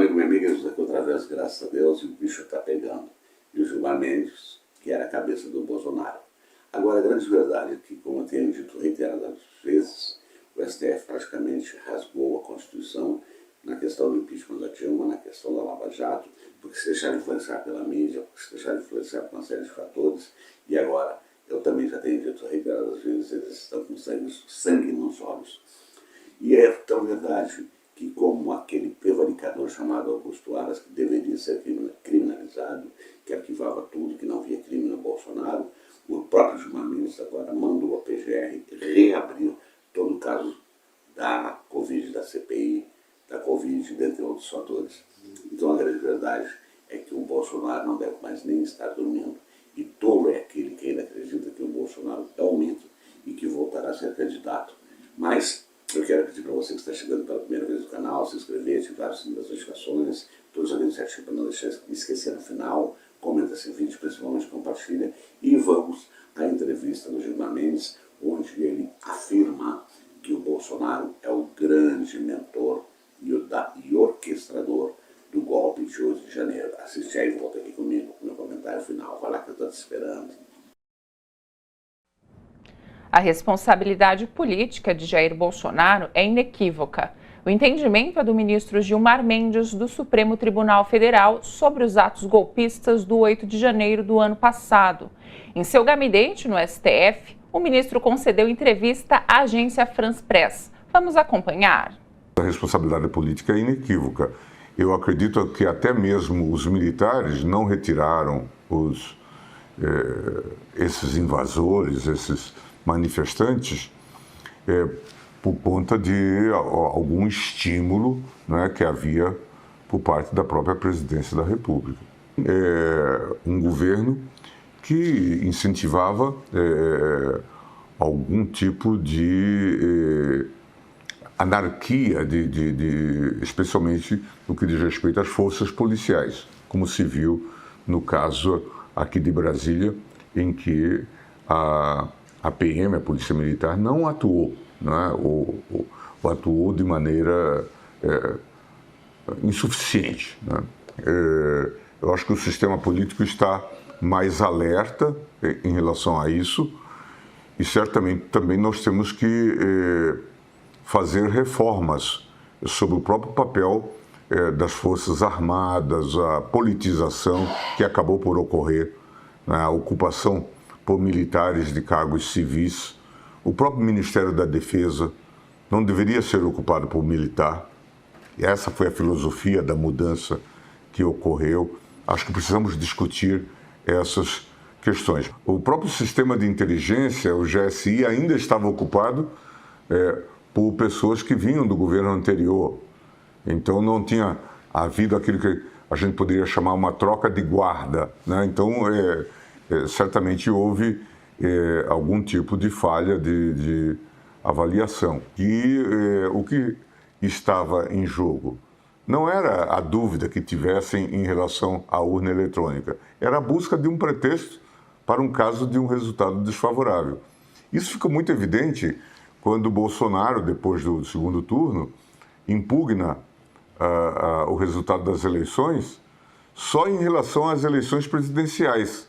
amigo, minha amiga, eu atravesso, graças a Deus, e o bicho está pegando. E o Gilmar Mendes, que era a cabeça do Bolsonaro. Agora, a grande verdade é que, como eu tenho dito reiteradas vezes, o STF praticamente rasgou a Constituição na questão do impeachment da Dilma, na questão da Lava Jato, porque se deixaram influenciar pela mídia, porque se deixaram influenciar por uma série de fatores. E agora, eu também já tenho dito reiteradas vezes, eles estão com sangue nos olhos. E é tão verdade que, como aquele prevaricador chamado Augusto Aras, que deveria ser criminalizado, que arquivava tudo, que não via crime no Bolsonaro, o próprio Gilmar Mendes agora mandou a PGR reabrir todo o caso da Covid, da CPI, da Covid, dentre outros fatores. Então a grande verdade é que o Bolsonaro não deve mais nem estar dormindo. E tolo é aquele que ainda acredita que o Bolsonaro é um mito e que voltará a ser candidato. Mas eu quero pedir para você que está chegando pela primeira vez no canal, se inscrever, ativar as notificações, todos os links certinho para não deixar de esquecer no final, comenta esse vídeo, principalmente compartilha, e vamos à entrevista do Gilmar Mendes, onde ele afirma que o Bolsonaro é o grande mentor e orquestrador do golpe de 8 de janeiro. Assiste aí e volta aqui comigo com o meu comentário final. Vai lá que eu estou te esperando. A responsabilidade política de Jair Bolsonaro é inequívoca. O entendimento é do ministro Gilmar Mendes, do Supremo Tribunal Federal, sobre os atos golpistas do 8 de janeiro do ano passado. Em seu gabinete no STF, o ministro concedeu entrevista à agência France Press. Vamos acompanhar. A responsabilidade política é inequívoca. Eu acredito que até mesmo os militares não retiraram esses invasores, esses manifestantes, por conta de algum estímulo, né, que havia por parte da própria presidência da República. Um governo que incentivava algum tipo de anarquia, especialmente no que diz respeito às forças policiais, como se viu no caso aqui de Brasília, em que a PM, a Polícia Militar, não atuou, né? ou atuou de maneira insuficiente. Né? Eu acho que o sistema político está mais alerta em relação a isso, e certamente também nós temos que fazer reformas sobre o próprio papel das Forças Armadas, a politização que acabou por ocorrer, né? A ocupação por militares de cargos civis. O próprio Ministério da Defesa não deveria ser ocupado por militar. E essa foi a filosofia da mudança que ocorreu. Acho que precisamos discutir essas questões. O próprio sistema de inteligência, o GSI, ainda estava ocupado por pessoas que vinham do governo anterior. Então não tinha havido aquilo que a gente poderia chamar uma troca de guarda, né? Então certamente houve algum tipo de falha de avaliação. E o que estava em jogo não era a dúvida que tivessem em relação à urna eletrônica, era a busca de um pretexto para um caso de um resultado desfavorável. Isso ficou muito evidente quando Bolsonaro, depois do segundo turno, impugna o resultado das eleições só em relação às eleições presidenciais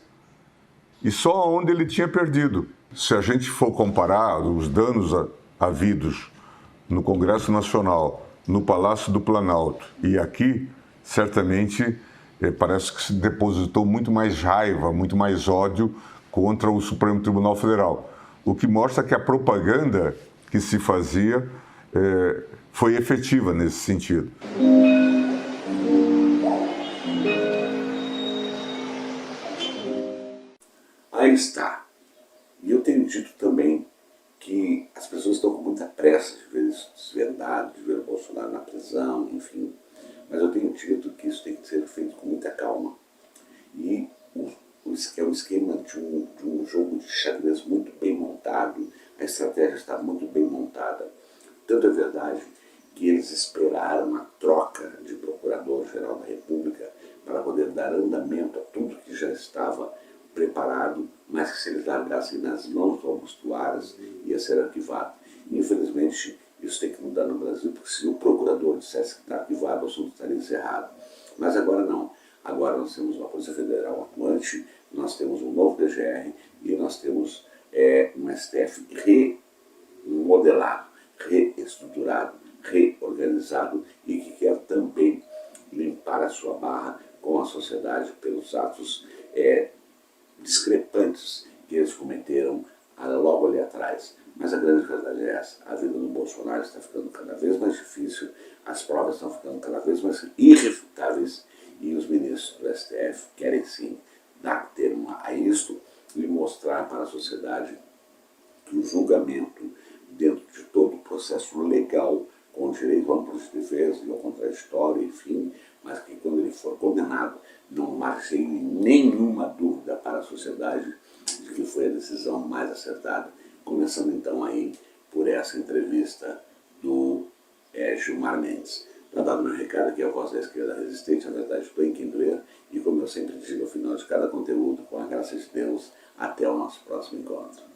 e só onde ele tinha perdido. Se a gente for comparar os danos havidos no Congresso Nacional, no Palácio do Planalto e aqui, certamente parece que se depositou muito mais raiva, muito mais ódio contra o Supremo Tribunal Federal, o que mostra que a propaganda que se fazia foi efetiva nesse sentido. Aí está. E eu tenho dito também que as pessoas estão com muita pressa de ver isso desvendado, de ver o Bolsonaro na prisão, enfim. Mas eu tenho dito que isso tem que ser feito com muita calma. E é um esquema de um jogo de xadrez muito bem montado, a estratégia está muito bem montada. Tanto é verdade que eles esperaram a troca de Procurador-Geral da República para poder dar andamento a tudo que já estava preparado, mas que se eles largassem nas mãos do Augusto Aras ia ser arquivado. Infelizmente, Isso tem que mudar no Brasil, porque se o procurador dissesse que está arquivado, o assunto estaria encerrado. Mas agora não. Agora nós temos uma Polícia Federal atuante, nós temos um novo PGR e nós temos um STF remodelado, reestruturado, reorganizado e que quer também limpar a sua barra com a sociedade pelos atos discrepantes que eles cometeram logo ali atrás. Mas a grande verdade é essa: a vida do Bolsonaro está ficando cada vez mais difícil, as provas estão ficando cada vez mais irrefutáveis e os ministros do STF querem sim dar termo a isto e mostrar para a sociedade que o julgamento, dentro de todo o processo legal, com direito amplo de defesa e ao contraditório, enfim, mas que quando ele for condenado, não marche nenhuma dúvida para a sociedade de que foi a decisão mais acertada, começando então aí por essa entrevista do Gilmar Mendes. Está dado meu recado aqui, a voz da esquerda resistente, a verdade tem quem doer, e como eu sempre digo ao final de cada conteúdo, com a graça de Deus, até o nosso próximo encontro.